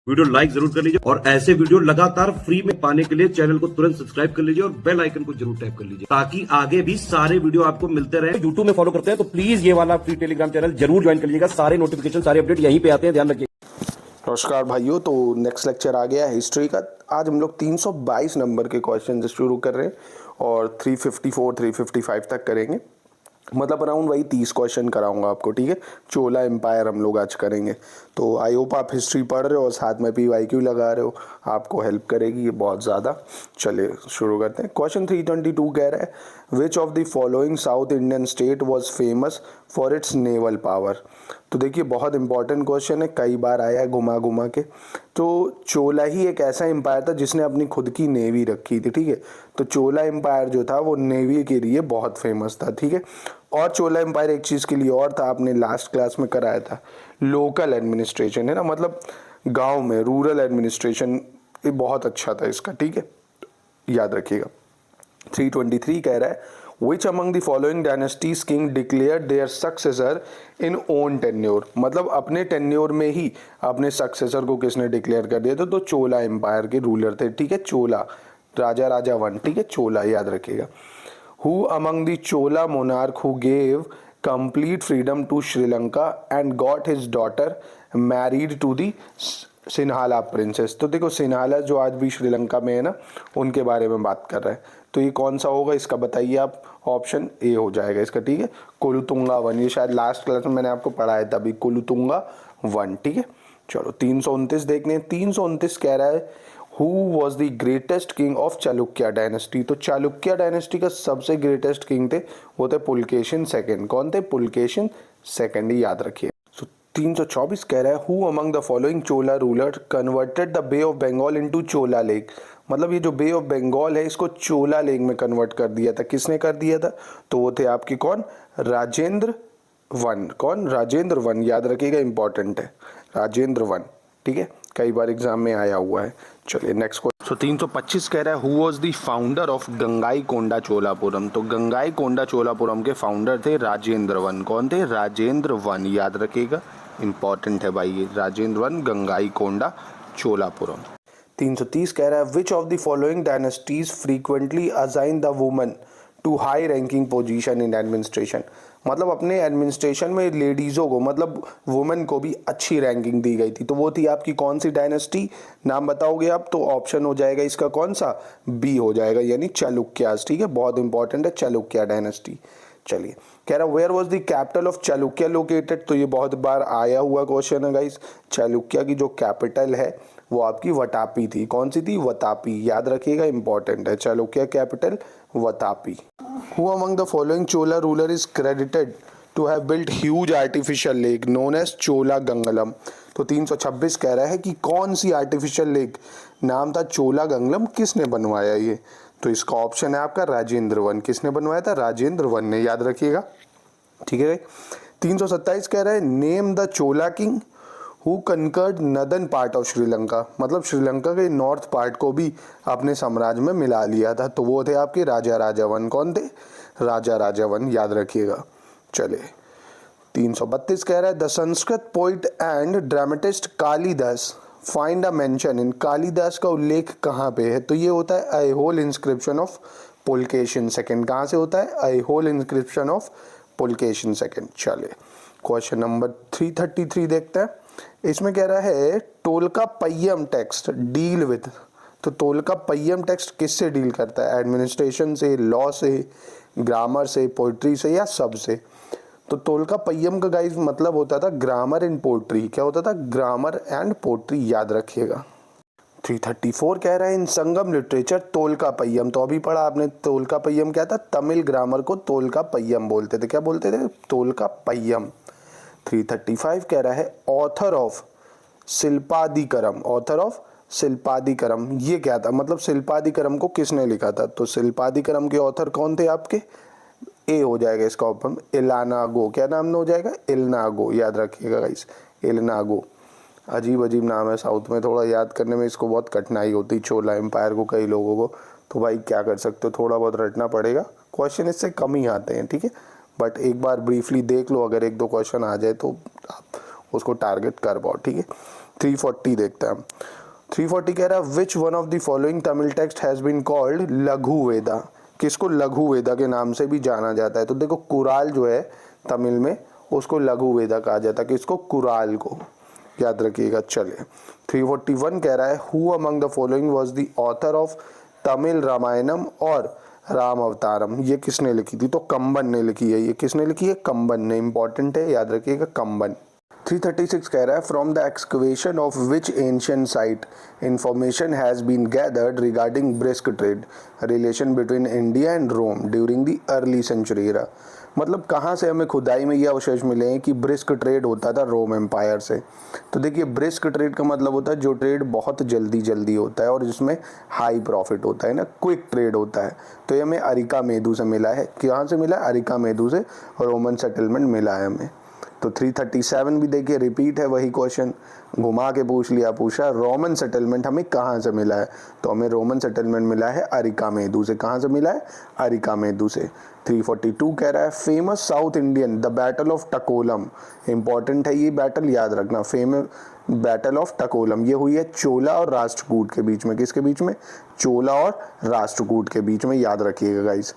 Video like जरूर कर लीजिए और ऐसे वीडियो लगातार फ्री में पाने के लिए चैनल को तुरंत सब्सक्राइब कर लीजिए और बेल आइकन को जरूर टैप कर लीजिए ताकि आगे भी सारे वीडियो आपको मिलते रहे। यूट्यूब में फॉलो करते हैं तो प्लीज ये वाला फ्री टेलीग्राम चैनल जरूर ज्वाइन कर लीजिएगा। सारे नोटिफिकेशन सारे अपडेट यहीं पे आते हैं, ध्यान रखिए। नमस्कार भाइयों, तो नेक्स्ट लेक्चर आ गया हिस्ट्री का। आज हम लोग 322 नंबर के क्वेश्चन से शुरू कर रहे हैं और 354 355 तक करेंगे। मतलब अराउंड वही 30 क्वेश्चन कराऊंगा आपको, ठीक है। चोला एम्पायर हम लोग आज करेंगे। तो आई होप आप हिस्ट्री पढ़ रहे हो और साथ में PYQ लगा रहे हो, आपको हेल्प करेगी ये बहुत ज़्यादा। चलिए शुरू करते हैं। क्वेश्चन 322 कह रहा है which of the following south Indian state was famous for its naval power. तो देखिए बहुत इंपॉर्टेंट क्वेश्चन है, कई बार आया है घुमा घुमा के। तो चोला ही एक ऐसा एम्पायर था जिसने अपनी खुद की नेवी रखी थी, ठीक है। तो चोला एम्पायर जो था वो नेवी के लिए बहुत फेमस था, ठीक है। और चोला एम्पायर एक चीज़ के लिए और था, आपने लास्ट क्लास में कराया था, लोकल एडमिनिस्ट्रेशन, है ना, मतलब गांव में रूरल एडमिनिस्ट्रेशन, ये बहुत अच्छा था इसका, ठीक है, याद रखिएगा। 323 कह रहा है Which among the following dynasties king declared their successor in own tenure। मतलब अपने टेन्योर में ही अपने सक्सेसर को किसने डिक्लेयर कर दिया था? तो चोला एम्पायर के रूलर थे, ठीक है, चोला, राजा वन, ठीक है, चोला याद रखिएगा। Who among the Chola monarch who gave complete freedom to Sri Lanka and got his daughter married to the Sinhala princess. तो देखो सिन्हाला जो आज भी श्रीलंका में है ना, उनके बारे में बात कर रहा है। तो ये कौन सा होगा इसका बताइए आप। ऑप्शन ए हो जाएगा इसका, ठीक है, कुलुतुंगा वन। ये शायद लास्ट क्लास में मैंने आपको पढ़ाया था अभी, कुलुतुंगा वन, ठीक है। चलो 329 देखने। 329 कह रहा है who was the greatest king of Chalukya dynasty. तो चालुक्य डायनेस्टी का सबसे ग्रेटेस्ट किंग थे वो थे पुलकेशिन सेकंड। कौन थे? पुलकेशिन सेकंड, ही याद रखिए। 324 कह रहा है who among the following Chola ruler converted the bay of Bengal into Chola lake. मतलब ये जो बे ऑफ बंगाल है इसको चोला लेक में कन्वर्ट कर दिया था। किसने कर दिया था? तो वो थे आपके कौन? राजेंद्र वन। कौन? राजेंद्र वन, याद रखिएगा, इंपॉर्टेंट है, राजेंद्र वन, ठीक है, कई बार एग्जाम में आया हुआ है। चलिए नेक्स्ट क्वेश्चन। सो 325 कह रहा है who was the founder of Gangaikonda Cholapuram. तो गंगाई कोंडा चोलापुरम के फाउंडर थे राजेंद्र वन। कौन थे? राजेंद्र वन, याद रखिएगा, इंपॉर्टेंट है भाई ये, राजेंद्र वन, गंगाई कोंडा चोलापुरम। 330 कह रहा है which of the following dynasties frequently assign the woman to high ranking position in administration. मतलब अपने एडमिनिस्ट्रेशन में लेडीज़ों को, मतलब वुमेन को भी अच्छी रैंकिंग दी गई थी। तो वो थी आपकी कौन सी डायनेस्टी? नाम बताओगे आप तो ऑप्शन हो जाएगा इसका कौन सा? बी हो जाएगा, यानी चालुक्यास, ठीक है, बहुत इंपॉर्टेंट है चालुक्या डायनेस्टी। चलिए कह रहा where was the capital of Chalukya located. तो ये बहुत बार आया हुआ क्वेश्चन है गाइस। चालुक्या की जो कैपिटल है वो आपकी वटापी थी। कौन सी थी? वतापी, याद रखिएगा, इंपॉर्टेंट है, Chalukya capital Vatapi. Who among the following Chola ruler is credited to have built huge artificial lake known as Chola Gangalam। तो 326 कह रहा है कि कौन सी आर्टिफिशियल लेक, नाम था चोला गंगलम, किसने बनवाया ये? तो इसका ऑप्शन है आपका राजेंद्र वन। किसने बनवाया था? राजेंद्र वन ने, याद रखिएगा, ठीक है। 327 कह रहा है name the Chola king who conquered northern part of Sri Lanka. मतलब श्रीलंका के नॉर्थ पार्ट को भी अपने साम्राज्य में मिला लिया था। तो वो थे आपके राजा वन। कौन थे? राजा वन, याद रखिएगा। चले 332 कह रहा है the Sanskrit poet and dramatist Kalidas find a mention in. Kalidas का उल्लेख कहाँ पे है? तो ये होता है Aihole inscription of Pulakeshin second. कहाँ से होता है? Aihole inscription of Pulakeshin second. चले क्वेश्चन नंबर 333 देखते हैं। इसमें कह रहा है टोलका पय्यम टेक्स्ट डील विद। तो टोलका पय्यम टेक्स्ट किससे डील करता है? एडमिनिस्ट्रेशन से, लॉ से, ग्रामर से, पोइट्री से, या सब से? तो टोलका पय्यम का गाइस मतलब होता था ग्रामर एंड पोइट्री। क्या होता था? ग्रामर एंड पोइट्री, याद रखिएगा। 334 कह रहा है इन संगम लिटरेचर तोलका पय्यम। तो अभी पढ़ा आपने, तोलका पय्यम क्या था? तमिल ग्रामर को तोलका पय्यम बोलते थे। क्या बोलते थे? तोलका पय्यम। 335 कह रहा है ऑथर ऑफ शिल्पादिकरम। ऑथर ऑफ शिल्पादिकरम ये क्या था? मतलब शिल्पादिकरम को किसने लिखा था? तो शिल्पादिकरम के ऑथर कौन थे आपके? ए हो जाएगा इसका ऑप्शन, इलानागो। क्या नाम हो जाएगा? इलनागो, याद रखिएगा गाइस, इलनागो। अजीब अजीब नाम है, साउथ में थोड़ा याद करने में इसको बहुत कठिनाई होती, चोला एम्पायर को कई लोगों को। तो भाई क्या कर सकते हो, थोड़ा बहुत रटना पड़ेगा, क्वेश्चन इससे कम ही आते हैं, ठीक है। बट एक बार ब्रीफली देख लो, अगर एक दो क्वेश्चन आ जाए तो आप उसको टारगेट कर पाओ, ठीक है। 340 देखते हैं हम। 340 कह रहा है which one of the following Tamil text has been called Laghu Veda, किसको लघु वेदा के नाम से भी जाना जाता है। तो देखो कुराल जो है तमिल में उसको लघु वेदा कहा जाता है, किसको, कुराल को, याद रखिएगा। चलिए 341 कह रहा है who among the following was the author of Tamil Ramayanam और राम अवतारम, ये किसने लिखी थी, तो कंबन ने लिखी है। ये किसने लिखी है, कंबन ने, इंपॉर्टेंट है, याद रखिएगा कंबन। 336 कह रहा है from the excavation of which ancient site information has been gathered regarding brisk trade relation between India and Rome during the early century era. मतलब कहाँ से हमें खुदाई में ये अवशेष मिले हैं कि ब्रिस्क ट्रेड होता था रोम एम्पायर से। तो देखिए ब्रिस्क ट्रेड का मतलब होता है जो ट्रेड बहुत जल्दी होता है और जिसमें हाई प्रॉफिट होता है ना, क्विक ट्रेड होता है। तो ये हमें अरिका मेदू से मिला है। कहाँ से मिला है, अरिका मेदू से रोमन सेटलमेंट मिला है हमें। तो 337 भी देखिए रिपीट है वही क्वेश्चन, घुमा के पूछ लिया, पूछा रोमन सेटलमेंट हमें कहाँ से मिला है, तो हमें रोमन सेटलमेंट मिला है अरिका मेदू से। कहाँ से मिला है, अरिका मेदू से। 342 कह रहा है famous South Indian the battle of Takkolam, important है ये बैटल, याद रखना। फेमस बैटल ऑफ टकोलम ये हुई है चोला और राष्ट्रकूट के बीच में। किसके बीच में, चोला और राष्ट्रकूट के बीच में, याद रखिएगा गाइस।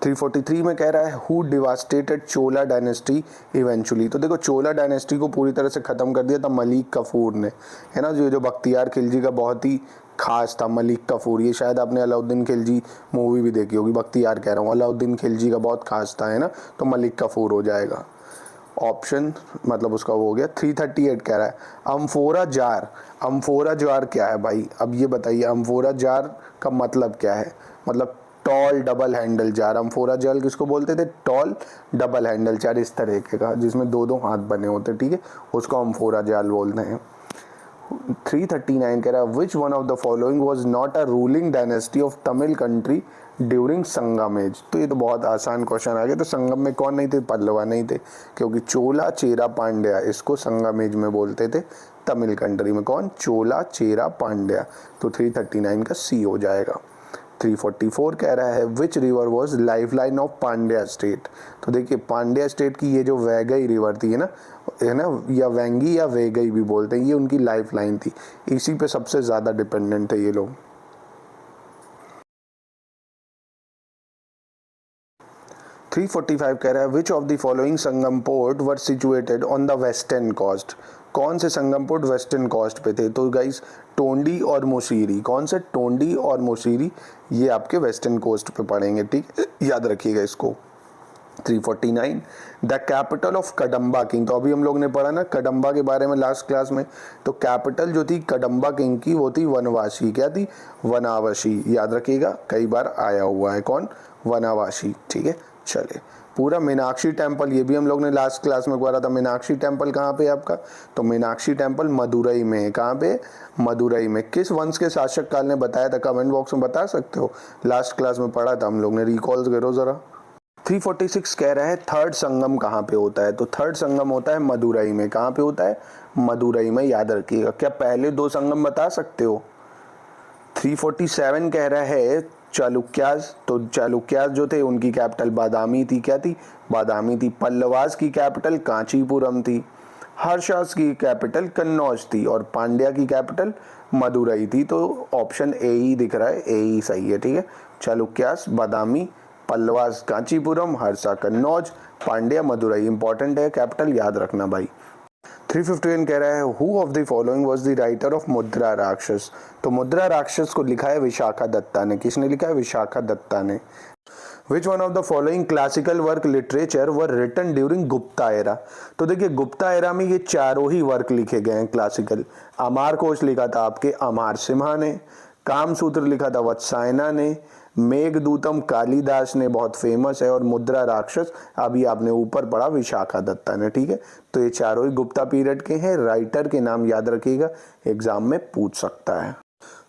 343 में कह रहा है who devastated Chola dynasty eventually. तो देखो चोला डायनेस्टी को पूरी तरह से ख़त्म कर दिया था मलिक कफूर ने, है ना, जो बख्तियार खिलजी का बहुत ही खास था मलिक कफूर। ये शायद आपने अलाउद्दीन खिलजी मूवी भी देखी होगी, बख्तियार कह रहा हूँ, अलाउद्दीन खिलजी का बहुत खास था, है ना, तो मलिक कफूर हो जाएगा ऑप्शन, मतलब उसका वो हो गया। 338 कह रहा है अम्फोरा जार, अम्फोरा जार क्या है भाई, अब ये बताइए अम्फोरा जार का मतलब क्या है। मतलब tall double handle jar, amphora jar किसको बोलते थे, टॉल डबल हैंडल जार, इस तरह का जिसमें दो हाथ बने होते, ठीक है, उसको अम्फोरा जार बोलते हैं। 339 कह रहा है which one of the following was not a ruling dynasty of Tamil country during Sangam age. तो ये तो बहुत आसान क्वेश्चन आ गया। तो संगम में कौन नहीं थे, पल्लवा नहीं थे, क्योंकि चोला चेरा पांड्या इसको संगम एज में बोलते थे तमिल कंट्री में। कौन, चोला चेरा पांड्या। तो 339 का सी हो जाएगा। 344 कह रहा है which river was life line of Pandya state. तो देखिए पांड्या स्टेट की ये जो वैगई रिवर थी, है ना, या वेंगी या वेगई भी बोलते हैं, ये उनकी लाइफ लाइन थी, इसी पे सबसे ज्यादा डिपेंडेंट थे ये लोग। 345 कह रहा है which of the following Sangam port were situated on the western coast. कौन से संगम पोर्ट वेस्टर्न कोस्ट पे थे, तो गाइस टोंडी और मोसीरी। कौन से, टोंडी और मोसीरी, ये आपके वेस्टर्न कोस्ट पे पड़ेंगे, ठीक, याद रखिएगा इसको। 349 the capital of Kadamba king. तो अभी हम लोग ने पढ़ा ना कदम्बा के बारे में लास्ट क्लास में, तो कैपिटल जो थी कदम्बा किंग की वो थी वनवासी। क्या थी, वनावशी, याद रखिएगा, कई बार आया हुआ है, कौन, वनावासी, ठीक है। चलिए पूरा मीनाक्षी टेम्पल, ये भी हम लोग ने लास्ट क्लास में पढ़ा था। मीनाक्षी टेम्पल कहाँ पे है आपका, तो मीनाक्षी टेम्पल मदुरई में है। कहाँ पे, मदुरई में। किस वंश के शासक काल ने बताया था, कमेंट बॉक्स में बता सकते हो, लास्ट क्लास में पढ़ा था हम लोग ने, रिकॉल करो जरा। 346 कह रहा है थर्ड संगम कहाँ पे होता है, तो थर्ड संगम होता है मदुरई में। कहाँ पे होता है, मदुरई में, याद रखिएगा। क्या पहले दो संगम बता सकते हो। 347 कह रहा है चालुक्याज। तो चालुक्याज जो थे उनकी कैपिटल बादामी थी। क्या थी, बादामी थी। पल्लवास की कैपिटल कांचीपुरम थी। हर्षास की कैपिटल कन्नौज थी और पांड्या की कैपिटल मदुरई थी। तो ऑप्शन ए ही दिख रहा है, ए ही सही है, ठीक है। चालुक्यास बादामी, पल्लवास कांचीपुरम, हर्षा कन्नौज, पांड्या मदुरई। इंपॉर्टेंट है कैपिटल, याद रखना भाई। 351 कह रहा है who of the following was the writer of मुद्रा राक्षस। तो मुद्रा राक्षस को लिखा है विशाखा दत्ता ने। किसने लिखा है, विशाखा दत्ता ने। Which one of the following classical work literature were written during Gupta era. तो देखिए गुप्ता एरा में ये चारों ही वर्क लिखे गए हैं क्लासिकल। अमार कोश लिखा था आपके अमार सिम्हा ने, कामसूत्र लिखा था वत्सायना ने, मेघदूतम कालिदास ने, बहुत फेमस है, और मुद्रा राक्षस अभी आपने ऊपर पढ़ा विशाखा दत्ता ने, ठीक है। तो ये चारों ही गुप्ता पीरियड के हैं। राइटर के नाम याद रखिएगा, एग्जाम में पूछ सकता है।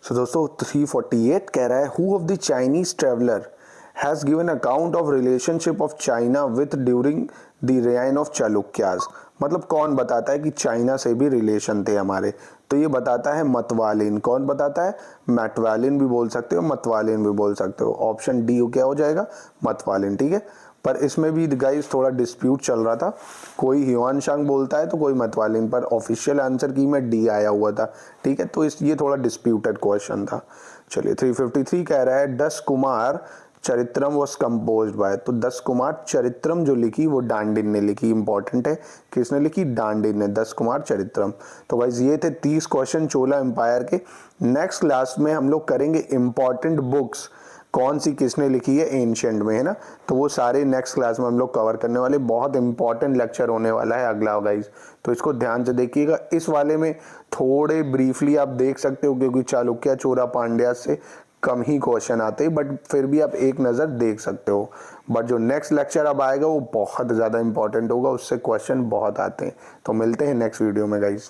सो दोस्तों 348 कह रहा है who of the Chinese traveller has given account of relationship of China with during the rain of Chalukyas. मतलब कौन बताता है कि चाइना से भी रिलेशन थे हमारे, तो ये बताता है मतवालिन। कौन बताता है, मैटवालिन भी बोल सकते हो, मतवालिन भी बोल सकते हो। ऑप्शन डी क्या हो जाएगा, मतवालिन, ठीक है। पर इसमें भी गाइस थोड़ा डिस्प्यूट चल रहा था, कोई ह्यूआनशांग बोलता है तो कोई मतवालिन, पर ऑफिशियल आंसर की में डी आया हुआ था, ठीक है। तो ये थोड़ा डिस्प्यूटेड क्वेश्चन था। चलिए 353 कह रहा है 10 Kumar Charitram was composed bye, तो 10 कुमार चरित्रम जो लिखी वो डांडिन ने लिखी। इंपॉर्टेंट है, किसने लिखी? डांडिन ने, 10 कुमार चरित्रम। तो गाइस ये थे 30 क्वेश्चन चोला एम्पायर के। नेक्स्ट क्लास में हम लोग करेंगे इंपॉर्टेंट बुक्स, कौन सी किसने लिखी है एंशिएंट में, है ना। तो वो सारे नेक्स्ट क्लास में हम लोग कवर करने वाले, बहुत इंपॉर्टेंट लेक्चर होने वाला है अगला गाइस, तो इसको ध्यान से देखिएगा। इस वाले में थोड़े ब्रीफली आप देख सकते हो क्योंकि चालुक्य चोरा पांड्या से कम ही क्वेश्चन आते हैं, बट फिर भी आप एक नज़र देख सकते हो। बट जो नेक्स्ट लेक्चर अब आएगा वो बहुत ज़्यादा इंपॉर्टेंट होगा, उससे क्वेश्चन बहुत आते हैं। तो मिलते हैं नेक्स्ट वीडियो में गाइस।